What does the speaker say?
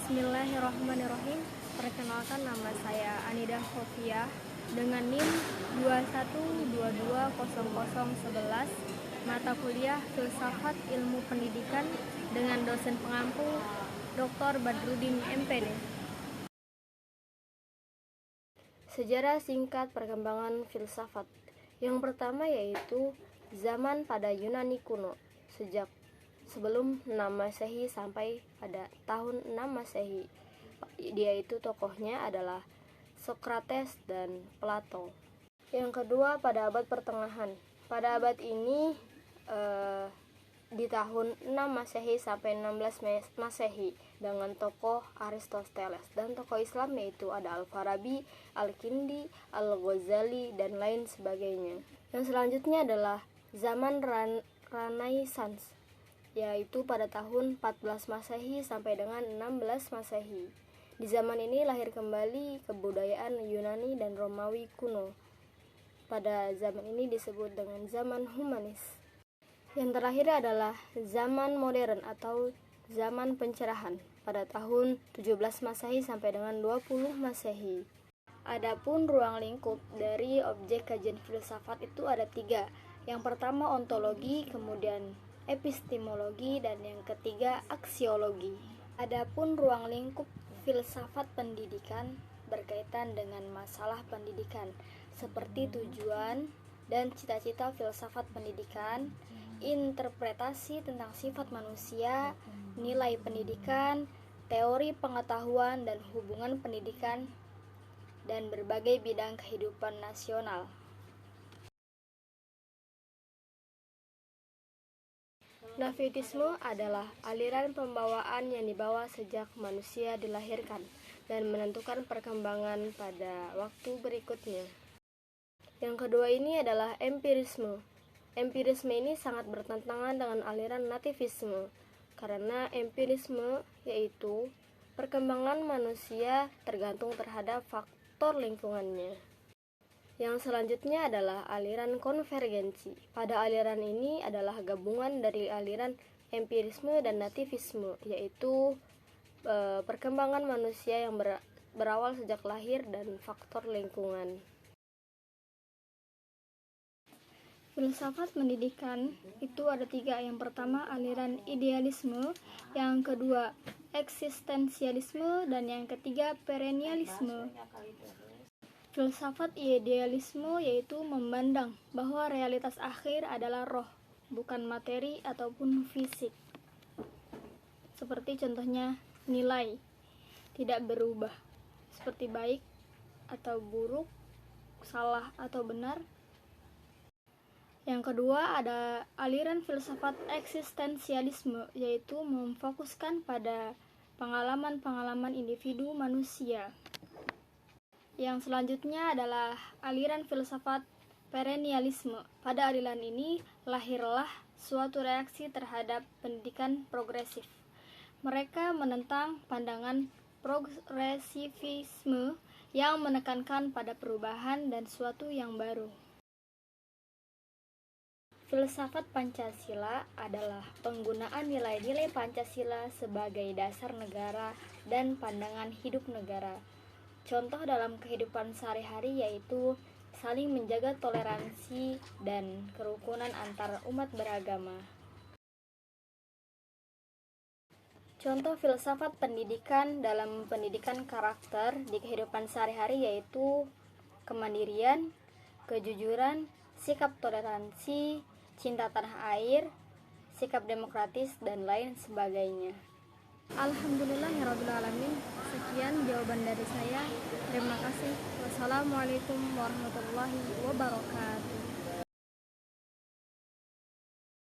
Bismillahirrahmanirrahim. Perkenalkan, nama saya Anidah Sofiah dengan NIM 21220011, mata kuliah Filsafat Ilmu Pendidikan dengan dosen pengampu Dr. Badrudin MPD. Sejarah singkat perkembangan filsafat. Yang pertama yaitu zaman pada Yunani kuno, sejak sebelum 6 Masehi sampai pada tahun 6 Masehi. Dia itu tokohnya adalah Sokrates dan Plato. Yang kedua pada abad pertengahan. Pada abad ini di tahun 6 Masehi sampai 16 Masehi dengan tokoh Aristoteles, dan tokoh Islam yaitu ada Al-Farabi, Al-Kindi, Al-Ghazali, dan lain sebagainya. Yang selanjutnya adalah zaman Renaissance, yaitu pada tahun 14 Masehi sampai dengan 16 Masehi. Di zaman ini lahir kembali kebudayaan Yunani dan Romawi kuno. Pada zaman ini disebut dengan zaman humanis. Yang terakhir adalah zaman modern atau zaman pencerahan pada tahun 17 Masehi sampai dengan 20 Masehi. Adapun ruang lingkup dari objek kajian filsafat itu ada 3. Yang pertama ontologi, kemudian epistemologi, dan yang ketiga aksiologi. Adapun ruang lingkup filsafat pendidikan berkaitan dengan masalah pendidikan seperti tujuan dan cita-cita filsafat pendidikan, interpretasi tentang sifat manusia, nilai pendidikan, teori pengetahuan dan hubungan pendidikan, dan berbagai bidang kehidupan nasional. Nafiotisme adalah aliran pembawaan yang dibawa sejak manusia dilahirkan dan menentukan perkembangan pada waktu berikutnya. Yang kedua ini adalah empirisme. Empirisme ini sangat bertentangan dengan aliran nativisme, karena empirisme yaitu perkembangan manusia tergantung terhadap faktor lingkungannya. Yang selanjutnya adalah aliran konvergensi. Pada aliran ini adalah gabungan dari aliran empirisme dan nativisme, yaitu perkembangan manusia yang berawal sejak lahir dan faktor lingkungan. Filsafat pendidikan itu ada 3. Yang pertama aliran idealisme, yang kedua eksistensialisme, dan yang ketiga perennialisme. Filsafat idealisme yaitu memandang bahwa realitas akhir adalah roh, bukan materi ataupun fisik. Seperti contohnya nilai tidak berubah, seperti baik atau buruk, salah atau benar. Yang kedua ada aliran filsafat eksistensialisme, yaitu memfokuskan pada pengalaman-pengalaman individu manusia. Yang selanjutnya adalah aliran filsafat perennialisme. Pada aliran ini lahirlah suatu reaksi terhadap pendidikan progresif. Mereka menentang pandangan progresivisme yang menekankan pada perubahan dan suatu yang baru. Filsafat Pancasila adalah penggunaan nilai-nilai Pancasila sebagai dasar negara dan pandangan hidup negara. Contoh dalam kehidupan sehari-hari yaitu saling menjaga toleransi dan kerukunan antar umat beragama. Contoh filsafat pendidikan dalam pendidikan karakter di kehidupan sehari-hari yaitu kemandirian, kejujuran, sikap toleransi, cinta tanah air, sikap demokratis, dan lain sebagainya. Alhamdulillahirrabbilalamin. Sekian jawaban dari saya. Terima kasih. Wassalamualaikum warahmatullahi wabarakatuh.